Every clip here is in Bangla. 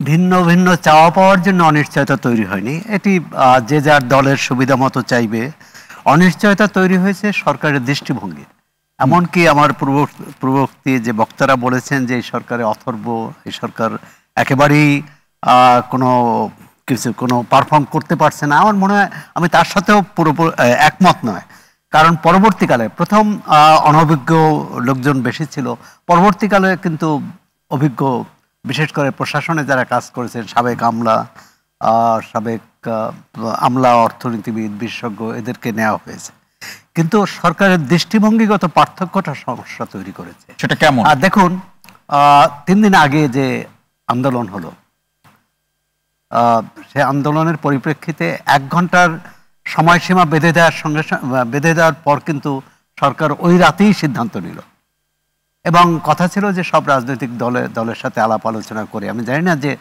ভিন্ন ভিন্ন চাওয়া পাওয়ার জন্য অনিশ্চয়তা তৈরি হয়নি। এটি যে যার দলের সুবিধা মতো চাইবে। অনিশ্চয়তা তৈরি হয়েছে সরকারের দৃষ্টিভঙ্গি। এমনকি আমার পূর্ববর্তী যে বক্তারা বলেছেন যে এই সরকারে অথর্ব, এই সরকার একেবারেই কোনো পারফর্ম করতে পারছে না। আমার মনে হয় আমি তার সাথেও পুরোপুরি একমত নয়। কারণ পরবর্তীকালে প্রথম অনভিজ্ঞ লোকজন বেশি ছিল, পরবর্তীকালে কিন্তু অভিজ্ঞ, বিশেষ করে প্রশাসনে যারা কাজ করেছেন সাবেক আমলা অর্থনীতিবিদ বিশেষজ্ঞ এদেরকে নেওয়া হয়েছে। কিন্তু সরকারের দৃষ্টিভঙ্গিগত পার্থক্যটা সমস্যা তৈরি করেছে। সেটা কেমন? আর দেখুন 3 দিন আগে যে আন্দোলন হলো, সে আন্দোলনের পরিপ্রেক্ষিতে 1 ঘন্টার সময়সীমা বেঁধে দেওয়ার পর কিন্তু সরকার ওই রাতেই সিদ্ধান্ত নিল এবং কথা ছিল যে সব রাজনৈতিক দলের সাথে আলাপ আলোচনা করে, আমি জানি না যে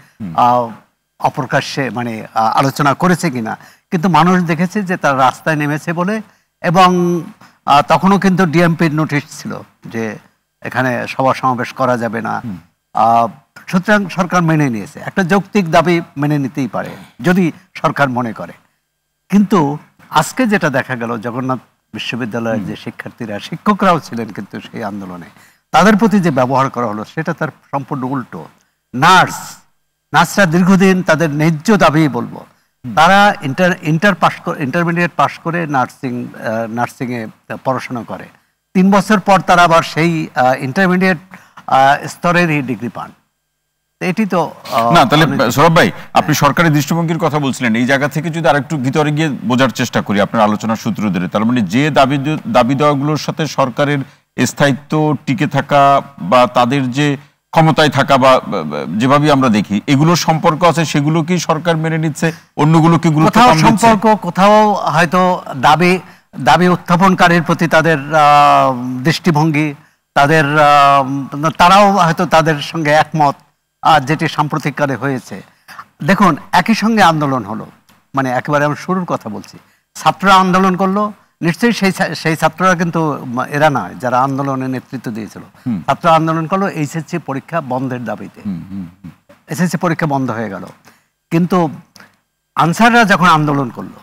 অপ্রকাশ্যে মানে আলোচনা করেছে কিনা, কিন্তু মানুষ দেখেছে যে তার রাস্তায় নেমেছে বলে। এবং তখনও কিন্তু ডিএমপির নোটিশ ছিল যে এখানে সভা সমাবেশ করা যাবে না। সুতরাং সরকার মেনে নিয়েছে, একটা যৌক্তিক দাবি মেনে নিতেই পারে যদি সরকার মনে করে। কিন্তু আজকে যেটা দেখা গেল, জগন্নাথ বিশ্ববিদ্যালয়ের যে শিক্ষার্থীরা, শিক্ষকরাও ছিলেন কিন্তু সেই আন্দোলনে, তাদের প্রতি যে ব্যবহার করা হলো সেটা তার সম্পূর্ণ উল্টো। নার্সরা দীর্ঘদিন তাদের ন্যায্য দাবি বলবো, তারা ইন্টারমিডিয়েট পাশ করে নার্সিংয়ে পড়াশোনা করে, 3 বছর পর তারা আবার সেই ইন্টারমিডিয়েট স্তরেরই ডিগ্রি পান। এটি তো না। তাহলে সৌরভ ভাই, আপনি সরকারি দৃষ্টিভঙ্গির কথা বলছিলেন, এই জায়গা থেকে যদি আরেকটু ভিতরে গিয়ে বোঝার চেষ্টা করি আপনার আলোচনার সূত্র ধরে, তার মানে যে দাবি দেওয়াগুলোর সাথে সরকারের স্থায়িত্ব টিকে থাকা বা তাদের যে ক্ষমতায় থাকা বা যেভাবে আমরা দেখি এগুলোর সম্পর্ক আছে, সেগুলো কি সরকার মেনে নিচ্ছে, অন্যগুলো কি গুরুত্ব কম দিচ্ছে? সম্পর্ক কোথাও হয়তো দাবি উত্থাপনকারীর প্রতি তাদের দৃষ্টিভঙ্গি, তারাও হয়তো তাদের সঙ্গে একমত, যেটি সাম্প্রতিককালে হয়েছে। দেখুন, একই সঙ্গে আন্দোলন হলো, মানে একেবারে আমি শুরুর কথা বলছি, ছাত্ররা আন্দোলন করলো, নিশ্চয়ই সেই ছাত্ররা কিন্তু এরা নয় যারা আন্দোলনের নেতৃত্ব দিয়েছিল। ছাত্র আন্দোলন করলো এইচএসসি পরীক্ষা বন্ধের দাবিতে। এসএসসি পরীক্ষা বন্ধ হয়ে গেল, কিন্তু আনসাররা যখন আন্দোলন করলো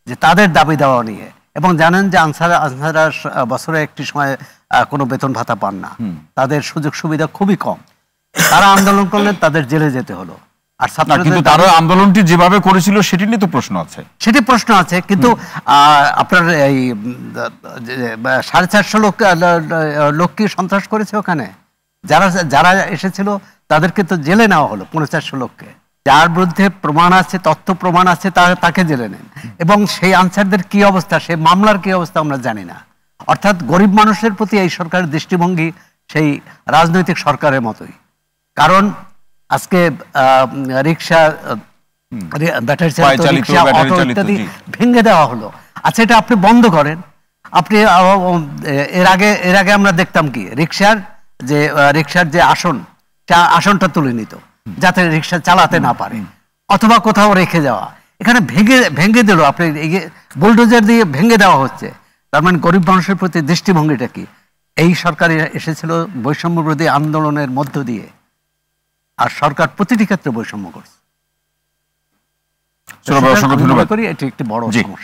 যে তাদের দাবি দেওয়া নিয়ে, এবং জানেন যে আনসাররা বছরে একটি সময় কোনো বেতন ভাতা পান না, তাদের সুযোগ সুবিধা খুবই কম, তারা আন্দোলন করলেন, তাদের জেলে যেতে হলো। আর কিন্তু তারা আন্দোলনটি যেভাবে করেছিল সেটি নিয়ে তো প্রশ্ন আছে, কিন্তু আপনার এই 450 লোক কি সন্ত্রাস করেছে ওখানে? যারা এসেছিল তাদেরকে তো জেলে নেওয়া হলো, 450 লোককে। যার বিরুদ্ধে প্রমাণ আছে, তথ্য প্রমাণ আছে, তাকে জেলে নেন। এবং সেই আনসারদের কি অবস্থা, সেই মামলার কি অবস্থা আমরা জানি না। অর্থাৎ গরিব মানুষের প্রতি এই সরকারের দৃষ্টিভঙ্গি সেই রাজনৈতিক সরকারের মতোই। কারণ আজকে রিক্সা, ব্যাটারি চালিত রিক্সা, অটো ইত্যাদি ভেঙে দেওয়া হলো। আচ্ছা, এটা আপনি বন্ধ করেন। আপনি এর আগে আমরা দেখতাম কি, রিক্সার যে আসনটা তুলে নিত যাতে রিক্সা চালাতে না পারে, অথবা কোথাও রেখে যাওয়া। এখানে ভেঙে দিল, আপনি বুলডোজার দিয়ে ভেঙে দেওয়া হচ্ছে। তার মানে গরিব মানুষের প্রতি দৃষ্টিভঙ্গিটা কি? এই সরকার এসেছিল বৈষম্য বিরোধী আন্দোলনের মধ্য দিয়ে, আর সরকার প্রতিটি ক্ষেত্রে বৈষম্য করছে। ধন্যবাদ। এটি একটি বড় সমস্যা।